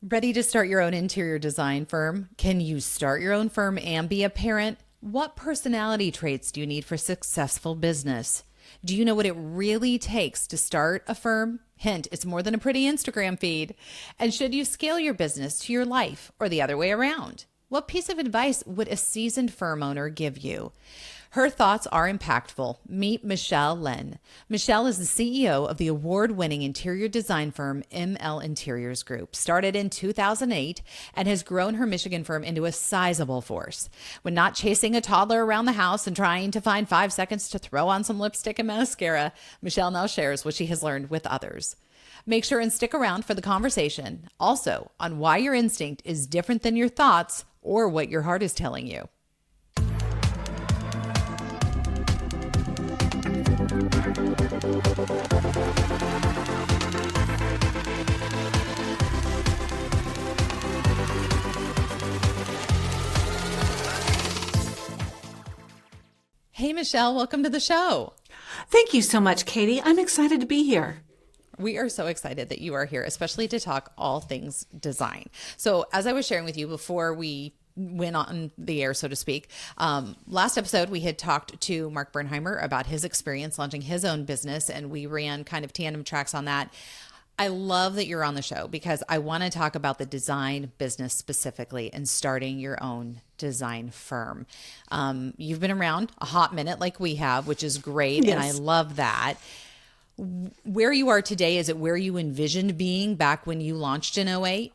Ready to start your own interior design firm? Can you start your own firm and be a parent? What personality traits do you need for successful business? Do you know what it really takes to start a firm? Hint, it's more than a pretty Instagram feed. And should you scale your business to your life or the other way around? What piece of advice would a seasoned firm owner give you? Her thoughts are impactful. Meet Michelle Lynne. Michelle is the CEO of the award-winning interior design firm ML Interiors Group, started in 2008 and has grown her Michigan firm into a sizable force. When not chasing a toddler around the house and trying to find 5 seconds to throw on some lipstick and mascara, Michelle now shares what she has learned with others. Make sure and stick around for the conversation, also on why your instinct is different than your thoughts or what your heart is telling you. Hey, Michelle, welcome to the show. Thank you so much, Katie. I'm excited to be here. We are so excited that you are here, especially to talk all things design. So as I was sharing with you before we went on the air, so to speak, last episode, we had talked to Mark Bernheimer about his experience launching his own business, and we ran kind of tandem tracks on that. I love that you're on the show because I want to talk about the design business specifically and starting your own design firm. You've been around a hot minute like we have, which is great. Yes. And I love that. Where you are today, is it where you envisioned being back when you launched in '08?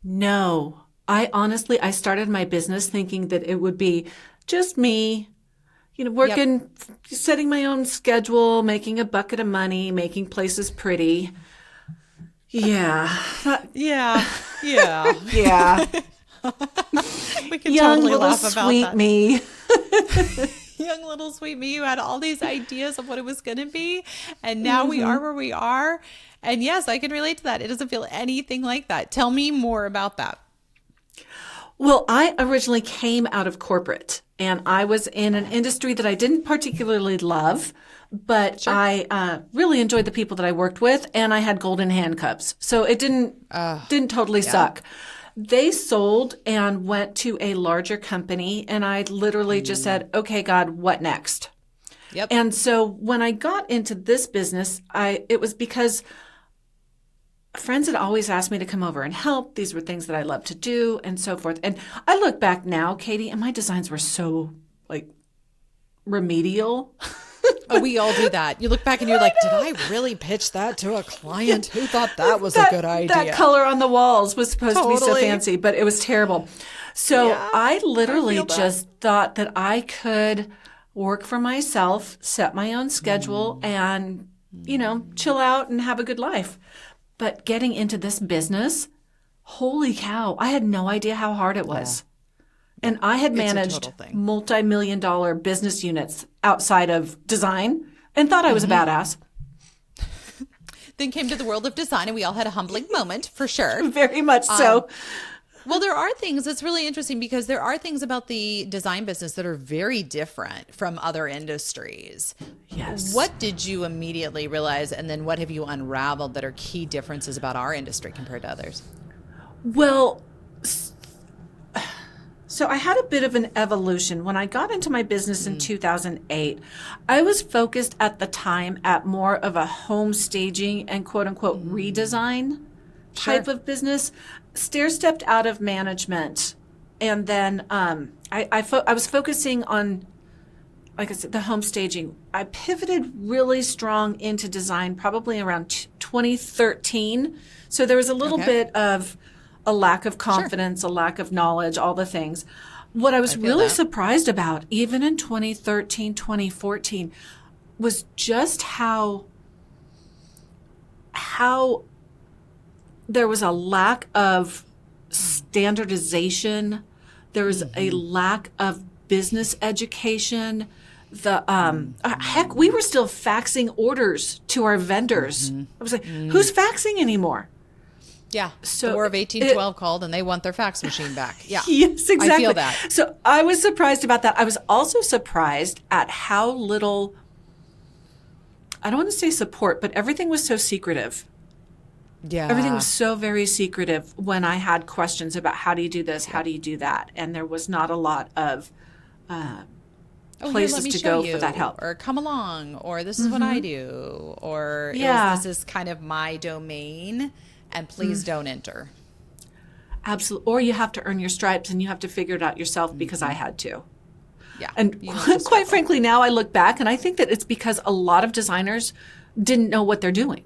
No, I started my business thinking that it would be just me, working, setting my own schedule, making a bucket of money, making places pretty. Yeah. Yeah. Yeah. We can Young totally little laugh about sweet that. me. Young little sweet me, you had all these ideas of what it was going to be. And now we are where we are. And yes, I can relate to that. It doesn't feel anything like that. Tell me more about that. Well, I originally came out of corporate and I was in an industry that I didn't particularly love, but Sure. I really enjoyed the people that I worked with and I had golden handcuffs. So it didn't totally suck. They sold and went to a larger company and I literally just said, okay, God, what next? Yep. And so when I got into this business, it was because friends had always asked me to come over and help. These were things that I loved to do and so forth. And I look back now, Katie, and my designs were so remedial. Oh, we all do that. You look back and you're like, did I really pitch that to a client? Who thought that was a good idea? That color on the walls was supposed to be so Totally. fancy, but it was terrible. So Yeah, I literally feel that. just thought that I could work for myself, set my own schedule, and, chill out and have a good life. But getting into this business, holy cow, I had no idea how hard it was. And I had a managed total thing. multi-million-dollar business units outside of design and thought I was a badass. Then came to the world of design and we all had a humbling moment for sure. Very much so. Well, there are things, it's really interesting because there are things about the design business that are very different from other industries. Yes. What did you immediately realize, and then what have you unraveled that are key differences about our industry compared to others? Well, so I had a bit of an evolution. When I got into my business in 2008, I was focused at the time at more of a home staging and quote unquote redesign type of business. Stair-stepped out of management. And then I was focusing on, like I said, the home staging. I pivoted really strong into design probably around 2013. So there was a little bit of a lack of confidence, a lack of knowledge, all the things. What I was really surprised about, even in 2013, 2014, was just how there was a lack of standardization. There was a lack of business education. Heck, we were still faxing orders to our vendors. I was like, who's faxing anymore? Yeah. So the War of 1812 called and they want their fax machine back. Yeah. Yes, exactly. I feel that. So I was surprised about that. I was also surprised at how little, I don't want to say support, but everything was so secretive. Yeah. Everything was so very secretive when I had questions about how do you do this, how do you do that, and there was not a lot of Oh, here, places let me to show go you, for that help. or come along, or this is what I do, or Yeah. this is kind of my domain, and please don't enter. Absolutely. Or you have to earn your stripes and you have to figure it out yourself because I had to. Yeah. And you have to quite struggle. frankly, now I look back and I think that it's because a lot of designers didn't know what they're doing.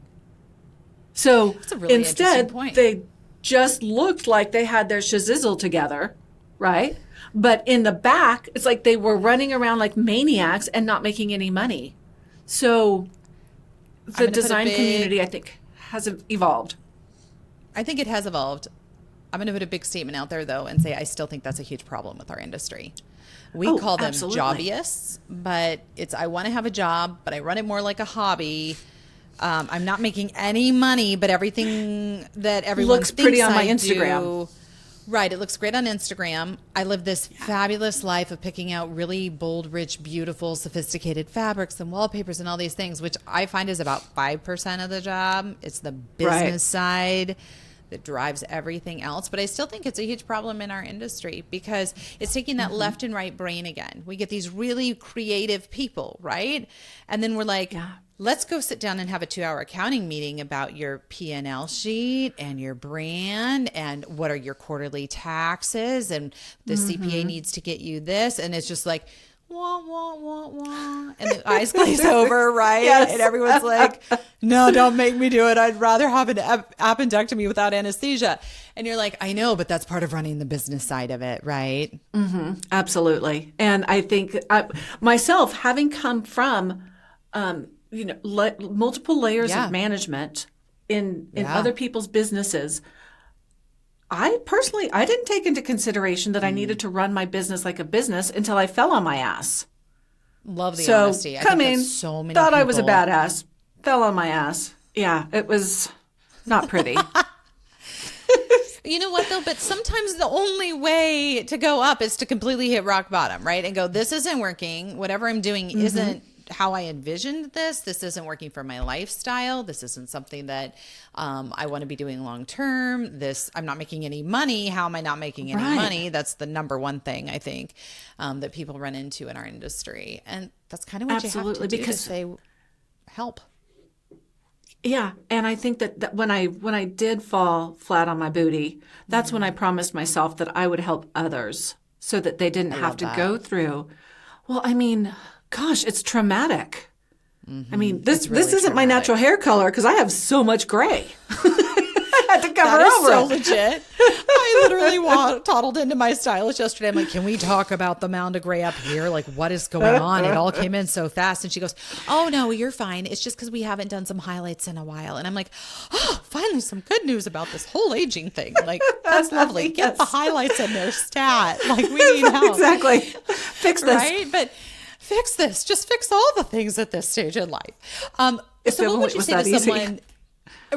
So That's a really interesting instead, point. they just looked like they had their shazizzle together, right? But in the back, it's like they were running around like maniacs and not making any money. So the design community, I think, has evolved. I think it has evolved. I'm going to put a big statement out there, though, and say I still think that's a huge problem with our industry. We call them absolutely. jobbyists, but I want to have a job, but I run it more like a hobby. I'm not making any money, but everything that everyone Looks thinks pretty on my I Instagram. do, right, it looks great on Instagram. I live this fabulous life of picking out really bold, rich, beautiful, sophisticated fabrics and wallpapers and all these things, which I find is about 5% of the job. It's the business side that drives everything else. But I still think it's a huge problem in our industry because it's taking that left and right brain again. We get these really creative people, right? And then we're like, let's go sit down and have a 2-hour accounting meeting about your P&L sheet and your brand and what are your quarterly taxes and the CPA needs to get you this. And it's just like, wah, wah, wah, wah. And the eyes glaze over, right? Yes. And everyone's like, no, don't make me do it. I'd rather have an appendectomy without anesthesia. And you're like, I know, but that's part of running the business side of it, right? Absolutely. And I think myself, having come from, multiple layers of management in other people's businesses, I didn't take into consideration that I needed to run my business like a business until I fell on my ass. Love the So honesty. I come think in, that's so many thought I was a people- badass, fell on my ass. Yeah, it was not pretty. You know what, though? But sometimes the only way to go up is to completely hit rock bottom, right? And go, this isn't working. Whatever I'm doing isn't how I envisioned this. This isn't working for my lifestyle. This isn't something that I want to be doing long term. I'm not making any money. How am I not making any money? That's the number one thing I think that people run into in our industry. And that's kind of what you have to do to say help. Yeah, and I think that when I did fall flat on my booty, that's when I promised myself that I would help others so that they didn't have to go through. Well, I mean, gosh, it's traumatic. I mean, this isn't my natural hair color because I have so much gray. I had to cover over so it. legit. I literally toddled into my stylist yesterday. I'm like, can we talk about the mound of gray up here? Like, what is going on? It all came in so fast. And she goes, oh, no, you're fine. It's just because we haven't done some highlights in a while. And I'm like, oh, finally some good news about this whole aging thing. Like, that's lovely. Get the highlights in there, stat. Like, we need help. Exactly. Fix this. Right? But fix this. Just fix all the things at this stage in life. So what would you say to someone...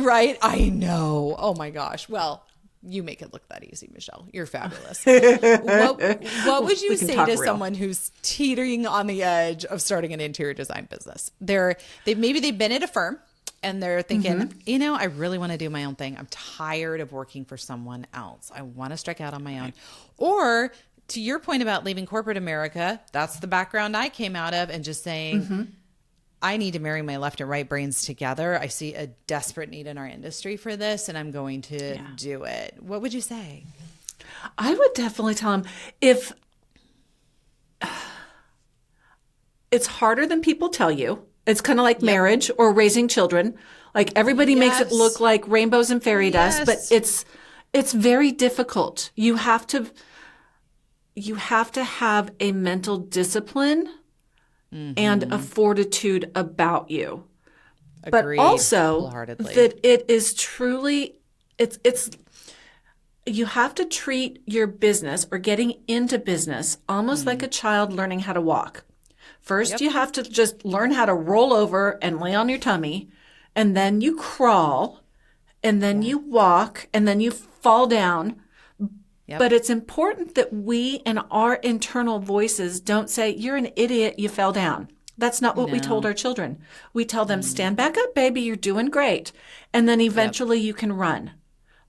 Right? I know. Oh my gosh. Well, you make it look that easy, Michelle. You're fabulous. What would you say to someone who's teetering on the edge of starting an interior design business? They've been at a firm and they're thinking, I really want to do my own thing. I'm tired of working for someone else. I want to strike out on my own. Or to your point about leaving corporate America, that's the background I came out of, and just saying, I need to marry my left and right brains together. I see a desperate need in our industry for this, and I'm going to do it. What would you say? I would definitely tell them if it's harder than people tell you. It's kind of like marriage or raising children. Like everybody makes it look like rainbows and fairy dust, but it's very difficult. You have to have a mental discipline and a fortitude about you. Agreed, but also wholeheartedly. That it is truly, it's you have to treat your business or getting into business almost like a child learning how to walk. First, you have to just learn how to roll over and lay on your tummy, and then you crawl, and then you walk, and then you fall down. But it's important that we and our internal voices don't say, you're an idiot, you fell down. That's not what we told No. our children. We tell them, stand back up, baby, you're doing great. And then eventually you can run.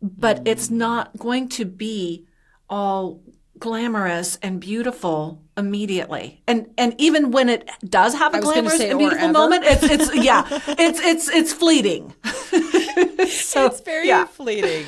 But it's not going to be all glamorous and beautiful immediately. And even when it does have a was gonna glamorous say, and or beautiful ever. moment, it's fleeting. So, It's very fleeting.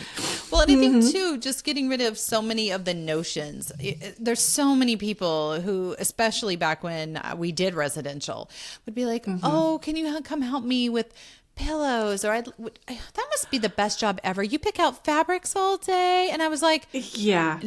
Well, and I think too, just getting rid of so many of the notions. There's so many people who, especially back when we did residential, would be like, "Oh, can you come help me with pillows?" Or that must be the best job ever. You pick out fabrics all day, and I was like, yeah.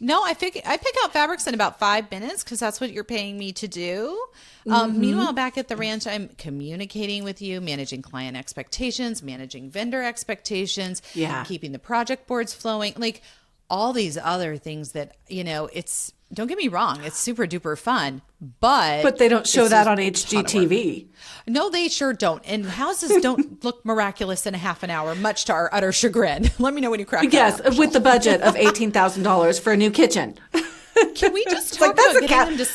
No, I pick out fabrics in about 5 minutes because that's what you're paying me to do. Meanwhile, back at the ranch, I'm communicating with you, managing client expectations, managing vendor expectations, keeping the project boards flowing, like all these other things that, it's, don't get me wrong, it's super duper fun, but they don't show that on a ton of work. HGTV. No, they sure don't. And houses don't look miraculous in a half an hour, much to our utter chagrin. Let me know when you crack Yes, that up. with the budget of $18,000 for a new kitchen. Can we just talk about getting them to...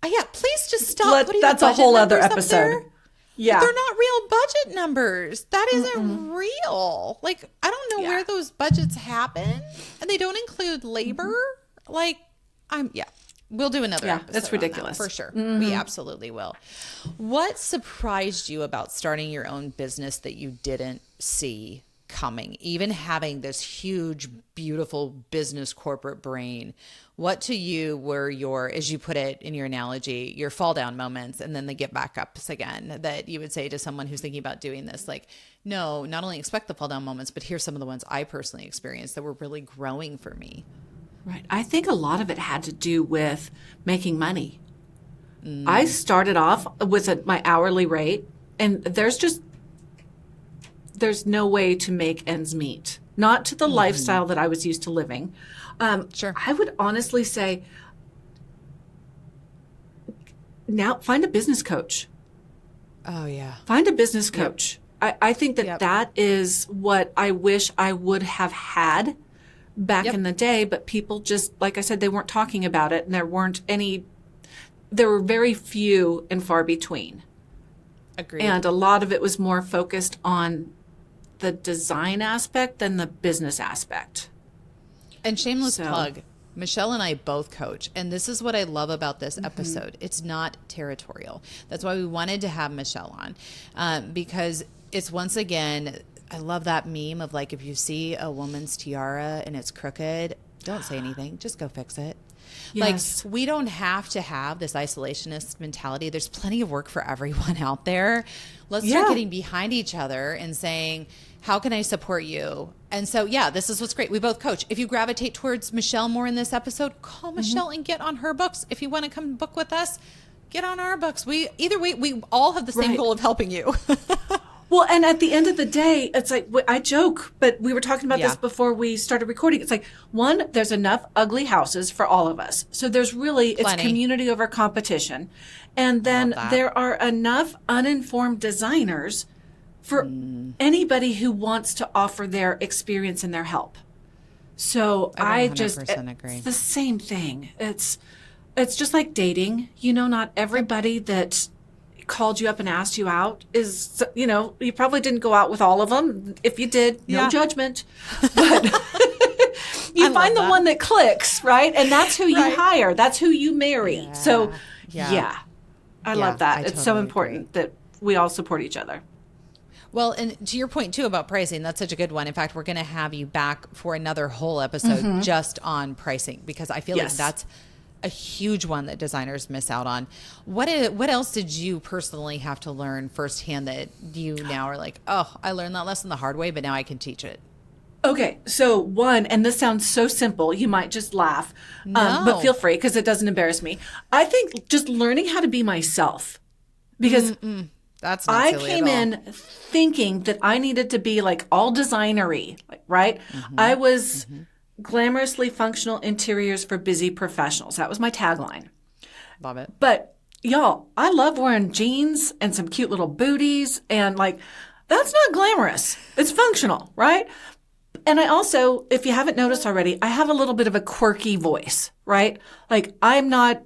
Yeah, please just stop putting That's the a budget whole other numbers up there. episode. Yeah. They're not real budget numbers. That isn't real. Like, I don't know where those budgets happen. And they don't include labor. Like, we'll do another episode it's ridiculous. on that, for sure. We absolutely will. What surprised you about starting your own business that you didn't see coming? Even having this huge, beautiful business corporate brain, what to you were your, as you put it in your analogy, your fall down moments and then the get back ups again that you would say to someone who's thinking about doing this? Like, no, not only expect the fall down moments, but here's some of the ones I personally experienced that were really growing for me. Right. I think a lot of it had to do with making money. I started off with my hourly rate, and there's no way to make ends meet. Not to the lifestyle that I was used to living. Sure. I would honestly say, now find a business coach. Oh, yeah. Find a business coach. I think that is what I wish I would have had back in the day, but people just, like I said, they weren't talking about it, and there were very few and far between. Agreed. And a lot of it was more focused on the design aspect than the business aspect. And shameless plug, Michelle and I both coach. And this is what I love about this episode. It's not territorial. That's why we wanted to have Michelle on, because it's, once again, I love that meme of like, if you see a woman's tiara and it's crooked, don't say anything. Just go fix it. Yes. Like, we don't have to have this isolationist mentality. There's plenty of work for everyone out there. Let's start getting behind each other and saying, how can I support you? And so, this is what's great. We both coach. If you gravitate towards Michelle more in this episode, call Michelle and get on her books. If you want to come book with us, get on our books. Either way, we all have the same goal of helping you. Well, and at the end of the day, it's like, I joke, but we were talking about this before we started recording. It's like, one, there's enough ugly houses for all of us. So there's really, it's community over competition. And then there are enough uninformed designers for anybody who wants to offer their experience and their help. So I just, agree. It's the same thing. It's just like dating. Not everybody that called you up and asked you out is, you probably didn't go out with all of them. If you did, no judgment. But you find the one that clicks, right? And that's who you hire. That's who you marry. Yeah. So, I love that. It's so important that we all support each other. Well, and to your point too about pricing, that's such a good one. In fact, we're going to have you back for another whole episode just on pricing, because I feel like that's a huge one that designers miss out on. What else did you personally have to learn firsthand that you now are like, oh, I learned that lesson the hard way, but now I can teach it? Okay, so one, and this sounds so simple, you might just laugh, but feel free because it doesn't embarrass me. I think just learning how to be myself, because that's not I silly came at all. in thinking that I needed to be like all designery, right? I was glamorously functional interiors for busy professionals. That was my tagline. Love it. But y'all, I love wearing jeans and some cute little booties, and like, that's not glamorous. It's functional, right? And I also, if you haven't noticed already, I have a little bit of a quirky voice, right? Like, I'm not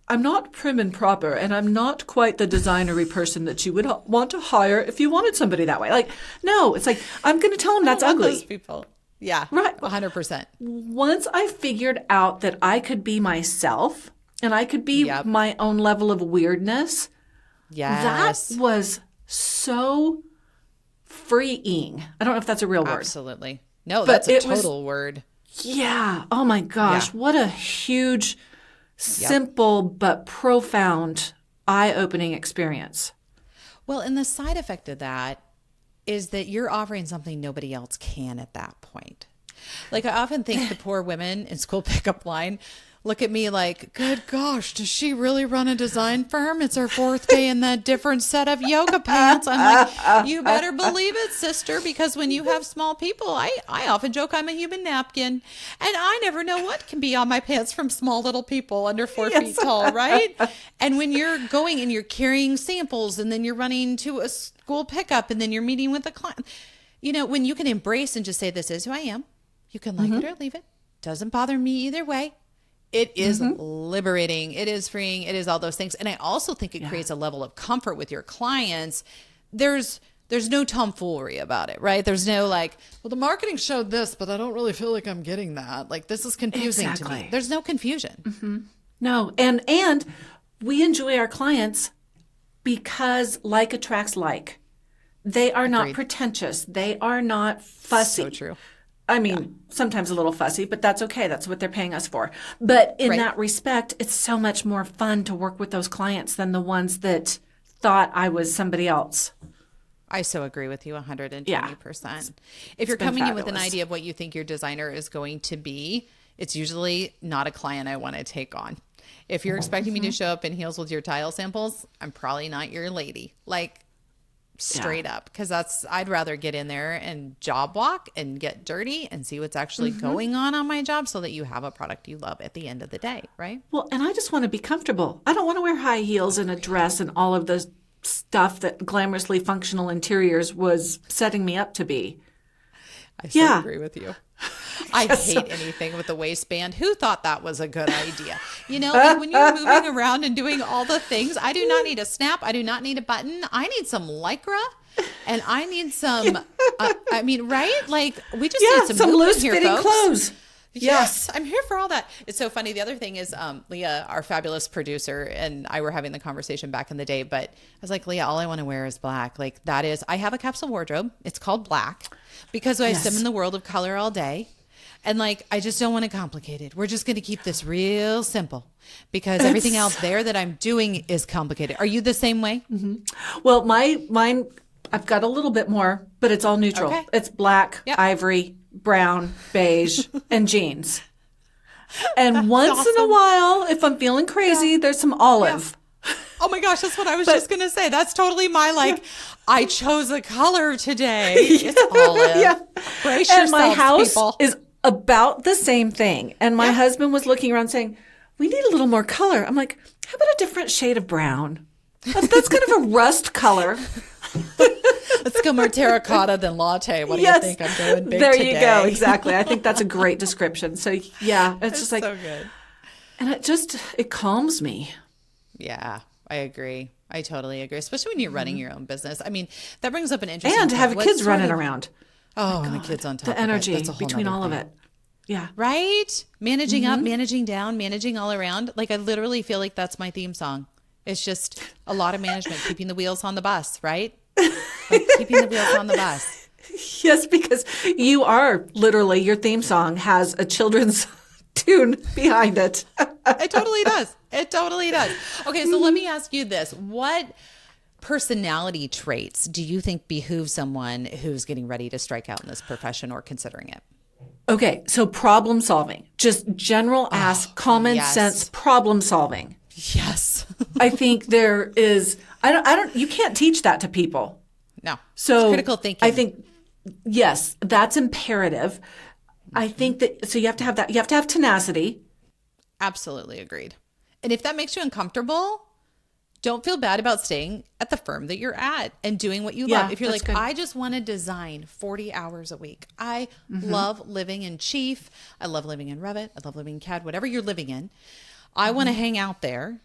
I'm not prim and proper, and I'm not quite the designery person that you would want to hire if you wanted somebody that way. Like, no, it's like, I'm going to tell them that's I love ugly. those people. Yeah. Right. 100%. Once I figured out that I could be myself and I could be Yep. my own level of weirdness, Yes. that was so freeing. I don't know if that's a real word. Absolutely. No, But that's a it was- total word. Yeah. Oh my gosh. Yeah. What a huge, simple, but profound, eye-opening experience. Well, and the side effect of that is that you're offering something nobody else can at that point. Like, I often think the poor women in school pickup line look at me like, good gosh, does she really run a design firm? It's her fourth day in that different set of yoga pants. I'm like, you better believe it, sister, because when you have small people, I often joke I'm a human napkin, and I never know what can be on my pants from small little people under 4 feet tall, right? And when you're going and you're carrying samples, and then you're running to a school pickup, and then you're meeting with a client, you know, when you can embrace and just say, this is who I am, you can like it or leave it. Doesn't bother me either way. It is liberating. It is freeing. It is all those things. And I also think it creates a level of comfort with your clients. There's no tomfoolery about it, right? There's no like, well, the marketing showed this, but I don't really feel like I'm getting that. Like, this is confusing to me. There's no confusion. No. And we enjoy our clients because like attracts like. They are not pretentious. They are not fussy. So true. I mean, sometimes a little fussy, but that's okay. That's what they're paying us for. But in that respect, it's so much more fun to work with those clients than the ones that thought I was somebody else. I so agree with you 120%. Yeah. If you're been coming in with an fabulous. idea of what you think your designer is going to be, it's usually not a client I want to take on. If you're expecting me to show up in heels with your tile samples, I'm probably not your lady. Like, straight up, because I'd rather get in there and job walk and get dirty and see what's actually going on my job, so that you have a product you love at the end of the day, right? Well, and I just want to be comfortable. I don't want to wear high heels and a dress and all of the stuff that glamorously functional interiors was setting me up to be. I so agree with you. I hate anything with a waistband. Who thought that was a good idea? You know, like when you're moving around and doing all the things, I do not need a snap. I do not need a button. I need some Lycra, and I need some, I mean, right? Like, we just need some movement here, loose-fitting folks. clothes. Yes, I'm here for all that. It's so funny. The other thing is, Leah, our fabulous producer, and I were having the conversation back in the day, but I was like, Leah, all I want to wear is black. Like, that is, I have a capsule wardrobe. It's called black because I am in the world of color all day. And like, I just don't want it complicated. We're just going to keep this real simple because everything else there that I'm doing is complicated. Are you the same way? Well, mine, I've got a little bit more, but it's all neutral. Okay. It's black, ivory, brown, beige, and jeans. And once in a while, if I'm feeling crazy, there's some olive. Oh my gosh, that's what I was just going to say. That's totally my, like, I chose a color today. It's olive. Brace And my yourselves, house people. is about the same thing. And my husband was looking around saying, we need a little more color. I'm like, how about a different shade of brown? That's kind of a rust color. Let's go more terracotta than latte. What do you think? I'm going big there today. you go. Exactly. I think that's a great description. So yeah, it's just like, so good. and it calms me. Yeah, I agree. I totally agree. Especially when you're running your own business. I mean, that brings up an interesting And to have point. kids What running sort of- around. Oh, and the kids on top The of it. energy That's a whole between nother all of thing. it. Yeah. Right? Managing up, managing down, managing all around. Like, I literally feel like that's my theme song. It's just a lot of management, keeping the wheels on the bus, right? Like, keeping the wheels on the bus. Yes, because you are literally, your theme song has a children's tune behind it. It totally does. It totally does. Okay, so let me ask you this. What personality traits do you think behoove someone who's getting ready to strike out in this profession or considering it? Okay, so problem solving, just general ass common sense problem solving. Yes. I think there is, you can't teach that to people. No. So It's critical thinking. I think, yes, that's imperative. I think that, so you have to have that, you have to have tenacity. Absolutely agreed. And if that makes you uncomfortable, don't feel bad about staying at the firm that you're at and doing what you love. If you're like, good. I just want to design 40 hours a week. I love living in Chief. I love living in Revit. I love living in CAD, whatever you're living in. I want to hang out there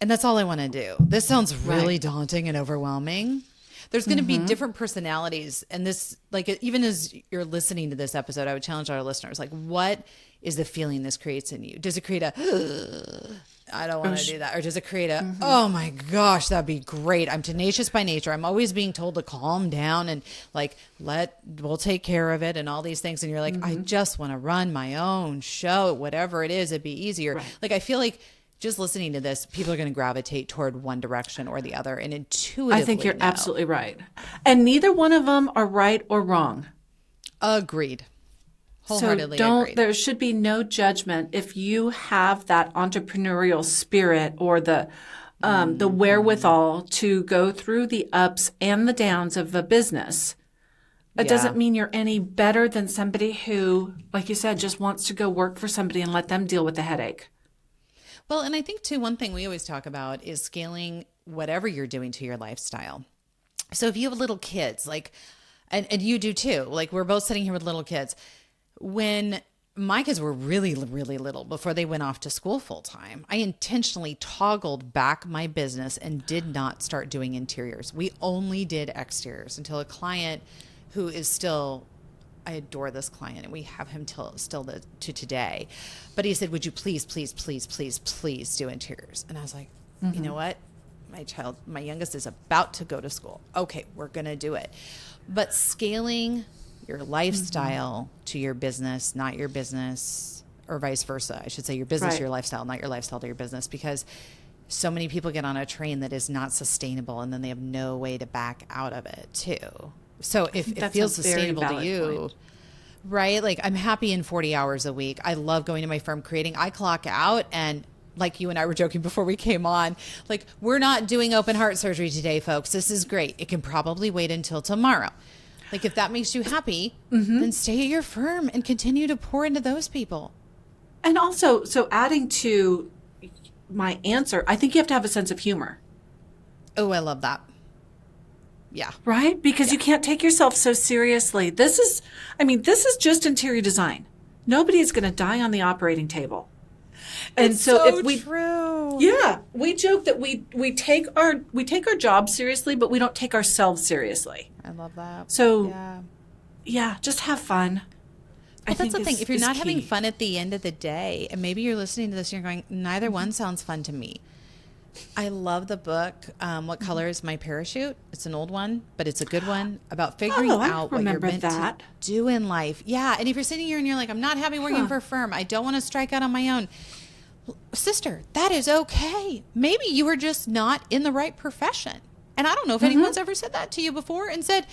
And that's all I want to do. This sounds really daunting and overwhelming. There's going to be different personalities. And this, like, even as you're listening to this episode, I would challenge our listeners, like, what is the feeling this creates in you? Does it create a, I don't want to do that? Or does it create a, oh my gosh, that'd be great. I'm tenacious by nature. I'm always being told to calm down and like, we'll take care of it and all these things. And you're like, I just want to run my own show, whatever it is, it'd be easier. Right. Like, I feel like just listening to this, people are going to gravitate toward one direction or the other and intuitively I think you're know. absolutely right. And neither one of them are right or wrong. Agreed. Wholeheartedly So agreed. there should be no judgment if you have that entrepreneurial spirit or the wherewithal to go through the ups and the downs of a business. It doesn't mean you're any better than somebody who, like you said, just wants to go work for somebody and let them deal with the headache. Well, and I think too, one thing we always talk about is scaling whatever you're doing to your lifestyle. So if you have little kids, like, and you do too, like we're both sitting here with little kids. When my kids were really, really little before they went off to school full time, I intentionally toggled back my business and did not start doing interiors. We only did exteriors until a client who is still, I adore this client and we have him still to today. But he said, would you please do interiors? And I was like, you know what? My youngest is about to go to school. Okay, we're going to do it. But scaling your lifestyle to your business, not your business, or vice versa. I should say your business to your lifestyle, not your lifestyle to your business, because so many people get on a train that is not sustainable and then they have no way to back out of it too. So if it feels sustainable to you, right? Like I'm happy in 40 hours a week. I love going to my firm creating. I clock out and like you and I were joking before we came on, like we're not doing open heart surgery today, folks. This is great. It can probably wait until tomorrow. Like if that makes you happy, then stay at your firm and continue to pour into those people. And also, so adding to my answer, I think you have to have a sense of humor. Oh, I love that. Yeah. Right? Because you can't take yourself so seriously. This is just interior design. Nobody is going to die on the operating table. And It's so if we true. Yeah, we joke that we take our job seriously, but we don't take ourselves seriously. I love that. So yeah, just have fun. Well, that's the thing. If you're not having fun at the end of the day, and maybe you're listening to this and you're going, neither one sounds fun to me. I love the book, What Color is My Parachute? It's an old one, but it's a good one about figuring out what you're meant to do in life. Yeah. And if you're sitting here and you're like, I'm not happy working for a firm. I don't want to strike out on my own. Sister, that is okay. Maybe you were just not in the right profession. And I don't know if anyone's ever said that to you before and said,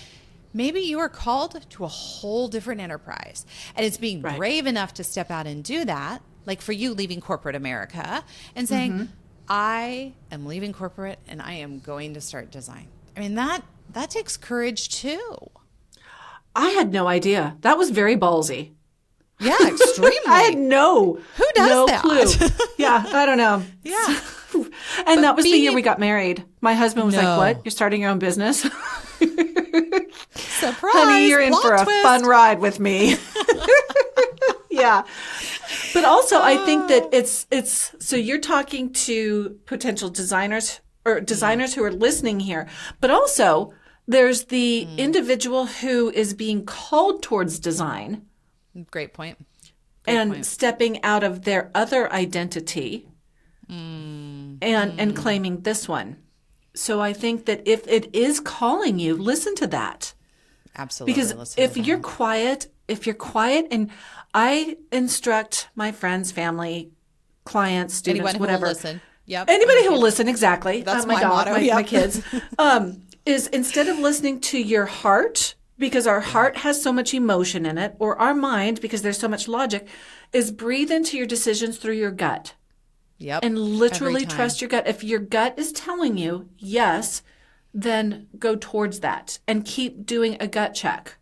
maybe you are called to a whole different enterprise. And it's being brave enough to step out and do that. Like for you leaving corporate America and saying, I am leaving corporate and I am going to start design. I mean, that takes courage too. I had no idea. That was very ballsy. Yeah, extremely. I had no that? clue. Yeah, I don't know. Yeah. And that was the year we got married. My husband was like, what? You're starting your own business? Surprise. Honey, you're in for a fun ride with me. Yeah. But also I think that it's so you're talking to potential designers or designers who are listening here, but also there's the individual who is being called towards design. Great point. Stepping out of their other identity and claiming this one. So I think that if it is calling you, listen to that. Absolutely. Because if you're quiet, and I instruct my friends, family, clients, students, anyone whatever. Who will listen. Yep. Anybody who will listen, exactly. That's my my dog, motto. my kids. Is instead of listening to your heart, because our heart has so much emotion in it, or our mind, because there's so much logic, is breathe into your decisions through your gut. Yep. And literally trust your gut. If your gut is telling you yes, then go towards that and keep doing a gut check.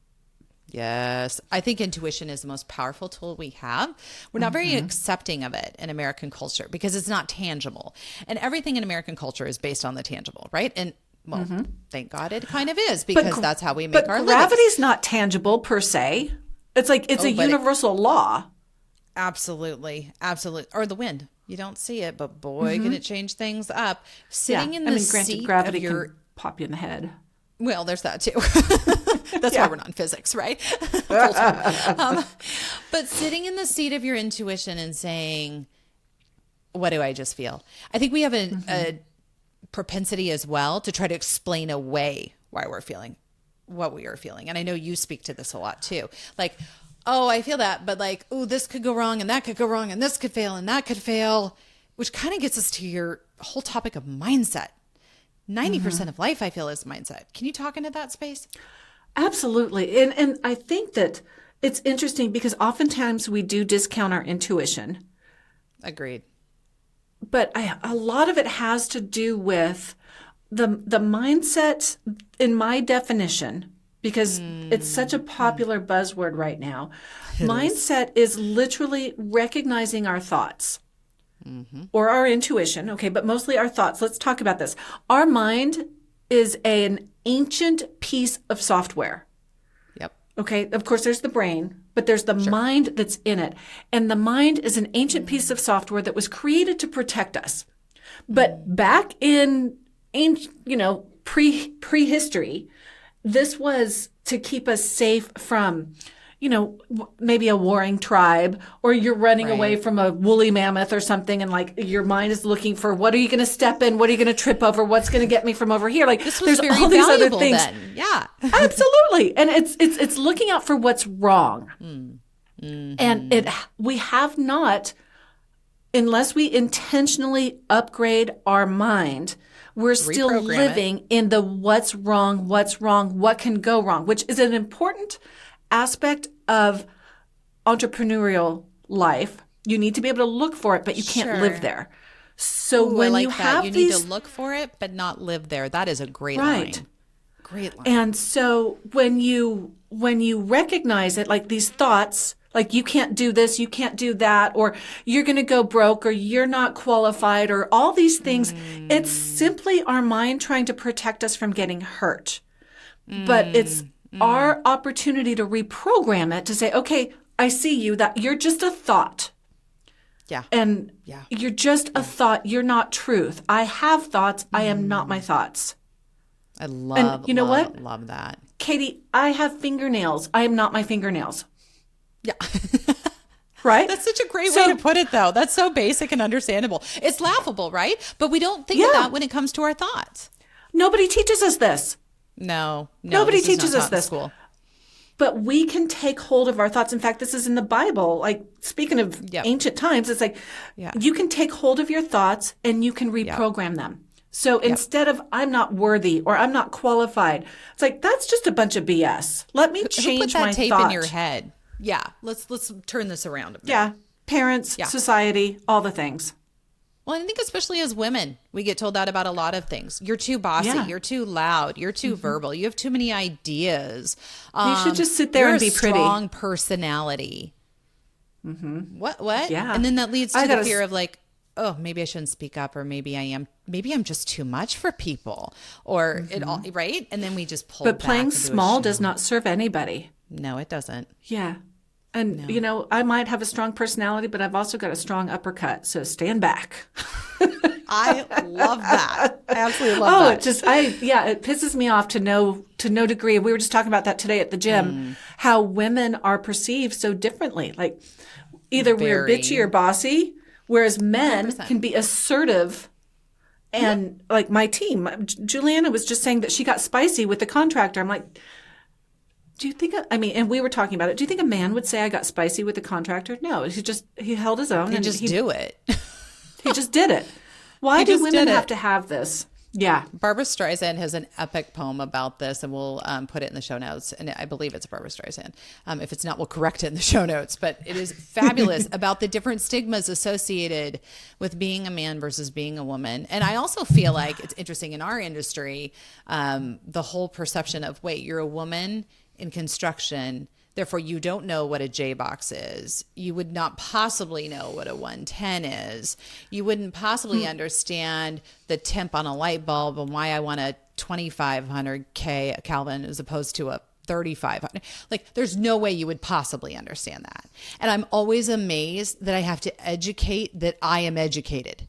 Yes. I think intuition is the most powerful tool we have. We're not very accepting of it in American culture because it's not tangible. And everything in American culture is based on the tangible, right? And well, thank God it kind of is because that's how we make our living. But gravity's not tangible per se. It's like it's a universal law. Absolutely. Absolutely. Or the wind. You don't see it, but boy, can it change things up. Sitting in the granted, seat gravity of your can pop you in the head. well, there's that too. That's why we're not in physics, right? Full time. But sitting in the seat of your intuition and saying, what do I just feel? I think we have a propensity as well to try to explain away why we're feeling what we are feeling. And I know you speak to this a lot too. Like, oh, I feel that, but like, oh, this could go wrong and that could go wrong and this could fail and that could fail, which kind of gets us to your whole topic of mindset. 90% of life, I feel, is mindset. Can you talk into that space? Absolutely. And I think that it's interesting because oftentimes we do discount our intuition. Agreed. But a lot of it has to do with the mindset, in my definition, because it's such a popular buzzword right now. Mindset is literally recognizing our thoughts or our intuition. Okay, but mostly our thoughts. Let's talk about this. Our mind is an ancient piece of software. Yep. Okay, of course, there's the brain, but there's the mind that's in it. And the mind is an ancient piece of software that was created to protect us. But back in prehistory, this was to keep us safe from, maybe a warring tribe, or you're running away from a woolly mammoth or something, and like your mind is looking for, what are you going to step in? What are you going to trip over? What's going to get me from over here? Like This was there's very all these other valuable things. then. Yeah. Absolutely. And it's looking out for what's wrong. And we have not, unless we intentionally upgrade our mind, we're still Reprogram living in the what's wrong, what can go wrong, which is an important aspect of entrepreneurial life. You need to be able to look for it, but you can't live there. So Ooh, when I like you that. have You these, need to look for it, but not live there. That is a great Right. line. Great line. and so when you recognize it, like these thoughts, like you can't do this, you can't do that, or you're going to go broke, or you're not qualified, or all these things, it's simply our mind trying to protect us from getting hurt. But it's our opportunity to reprogram it, to say, okay, I see you, that you're just a thought. Yeah. And you're just a thought. You're not truth. I have thoughts. I am not my thoughts. I love, you know love, what? love that. Katie, I have fingernails. I am not my fingernails. Yeah. Right? That's such a great way to put it, though. That's so basic and understandable. It's laughable, right? But we don't think of that when it comes to our thoughts. Nobody teaches us this. No. Nobody this is teaches not us taught in this. school. But we can take hold of our thoughts. In fact, this is in the Bible. Like, speaking of ancient times, it's like you can take hold of your thoughts and you can reprogram them. So instead of I'm not worthy or I'm not qualified, it's like that's just a bunch of BS. Let me change Who put that my tape thought. in your head? Yeah. Let's turn this around a bit. Yeah. Parents, society, all the things. Well, I think especially as women, we get told that about a lot of things. You're too bossy. You're too loud. You're too verbal. You have too many ideas. You should just sit there and be pretty. Strong personality. What? Yeah. And then that leads to the fear of like, oh, maybe I shouldn't speak up, or maybe I'm just too much for people, or it all right. And then we just pull. But back playing into a small shell. does not serve anybody. No, it doesn't. Yeah. And, I might have a strong personality, but I've also got a strong uppercut. So stand back. I love that. I absolutely love that. It pisses me off to no degree. We were just talking about that today at the gym, how women are perceived so differently. Like either we're bitchy or bossy, whereas men 100%. can be assertive. And like my team, Juliana was just saying that she got spicy with the contractor. I'm like, do you think, and we were talking about it. Do you think a man would say I got spicy with the contractor? No, he held his own. And just do it. He just did it. Why do women have to have this? Yeah. Barbara Streisand has an epic poem about this, and we'll put it in the show notes. And I believe it's Barbara Streisand. If it's not, we'll correct it in the show notes. But it is fabulous about the different stigmas associated with being a man versus being a woman. And I also feel like it's interesting in our industry, the whole perception of, wait, you're a woman in construction, therefore you don't know what a J box is. You would not possibly know what a 110 is. You wouldn't possibly understand the temp on a light bulb and why I want a 2500 Kelvin as opposed to a $3,500. Like, there's no way you would possibly understand that. And I'm always amazed that I have to educate that I am educated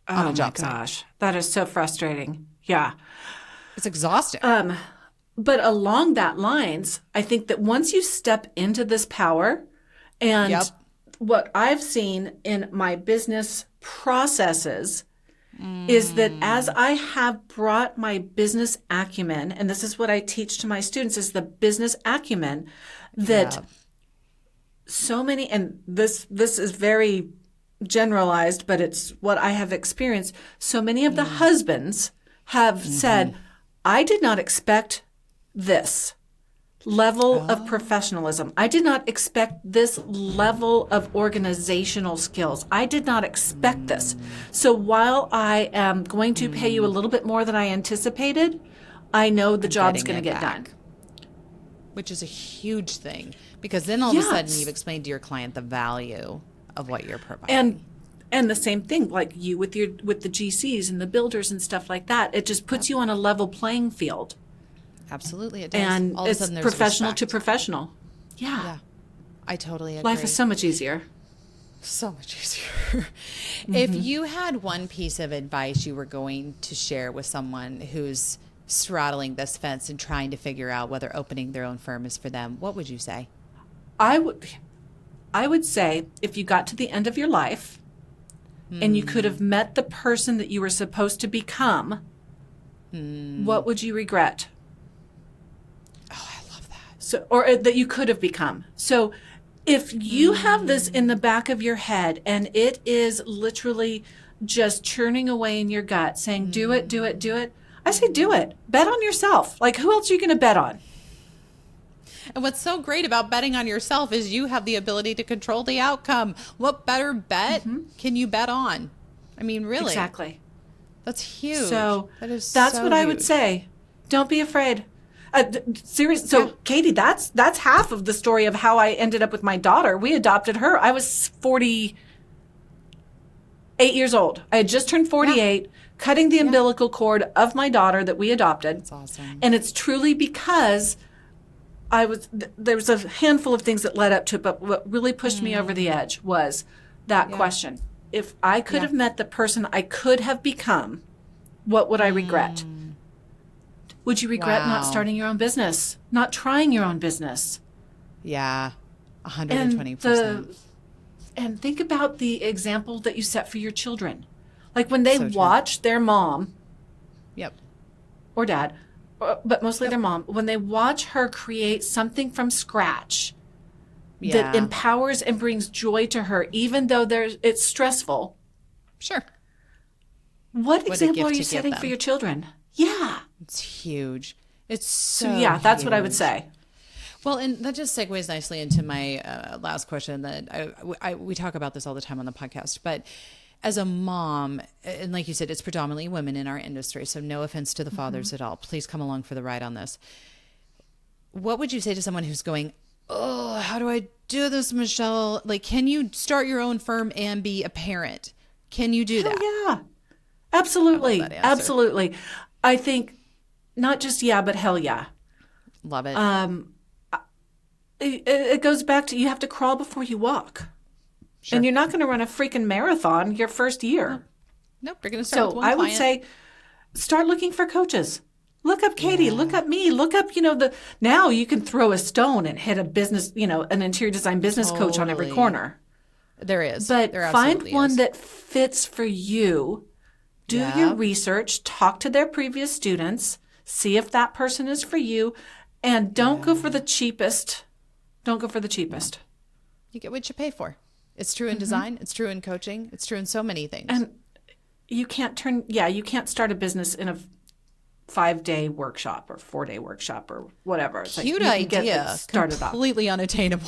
on Oh a my job site. gosh, that is so frustrating. Yeah. It's exhausting. But along that lines, I think that once you step into this power, and Yep. what I've seen in my business processes is that as I have brought my business acumen, and this is what I teach to my students, is the business acumen that Yep. so many, and this is very generalized, but it's what I have experienced. So many of the husbands have said, I did not expect this level of professionalism. I did not expect this level of organizational skills. I did not expect this. So while I am going to pay you a little bit more than I anticipated, I know the job's Getting going to it get back. done. Which is a huge thing, because then all of a sudden Yes. you've explained to your client the value of what you're providing. And the same thing, like you with the GCs and the builders and stuff like that, it just puts you on a level playing field. Absolutely, it does. And All of a it's sudden there's professional to respect. professional. Yeah. Yeah, I totally agree. Life is so much easier. So much easier. If you had one piece of advice you were going to share with someone who's straddling this fence and trying to figure out whether opening their own firm is for them, what would you say? I would say if you got to the end of your life and you could have met the person that you were supposed to become, what would you regret? Oh, I love that. So, or that you could have become. So if you have this in the back of your head and it is literally just churning away in your gut saying, do it, do it, do it. I say, do it. Bet on yourself. Like, who else are you going to bet on? And what's so great about betting on yourself is you have the ability to control the outcome. What better bet can you bet on? I mean, really. Exactly. That's huge. So that's that's so what I would huge. say. Don't be afraid. Serious. So, Yeah. Katie, that's half of the story of how I ended up with my daughter. We adopted her. I was 48 years old. I had just turned 48, cutting the umbilical cord of my daughter that we adopted. That's awesome. And it's truly because there was a handful of things that led up to it, but what really pushed me over the edge was that question. If I could have met the person I could have become, what would I regret? Would you regret not Wow. starting your own business, not trying your own business? Yeah, 120%. And think about the example that you set for your children. Like when they So true. watch their mom Yep. or dad, but mostly their mom, when they watch her create something from scratch that Yeah. empowers and brings joy to her, even though it's stressful, Sure. what a example gift are to you give setting for them. your children? Yeah. It's huge. It's so So yeah, that's what I would huge. say. Well, and that just segues nicely into my last question that we talk about this all the time on the podcast, but as a mom, and like you said, it's predominantly women in our industry, so no offense to the fathers at all. Please come along for the ride on this. What would you say to someone who's going, oh, how do I do this, Michelle? Like, can you start your own firm and be a parent? Can you do that? Yeah. Absolutely. that answer. Absolutely. I think not just yeah, but hell yeah. Love it. It goes back to you have to crawl before you walk. Sure. And you're not going to run a freaking marathon your first year. Nope, you're going to start with So one I would client. say start looking for coaches. Look up Katie, look up me, look up, now you can throw a stone and hit a business, an interior design business coach on every Totally. corner. There is. But There find absolutely one is. that fits for you. Do Yeah. your research, talk to their previous students, see if that person is for you, and don't go for the cheapest. Don't go for the cheapest. You get what you pay for. It's true in design. It's true in coaching. It's true in so many things. And you can't start a business in a 5-day workshop or 4-day workshop or whatever. It's Cute like you can idea. get it started off. Completely unattainable.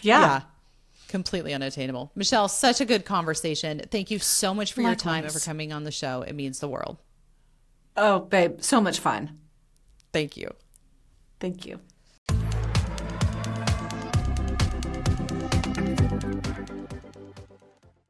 Yeah. Completely unattainable. Michelle, such a good conversation. Thank you so much for your time and Likewise. for coming on the show. It means the world. Oh, babe, so much fun. Thank you. Thank you.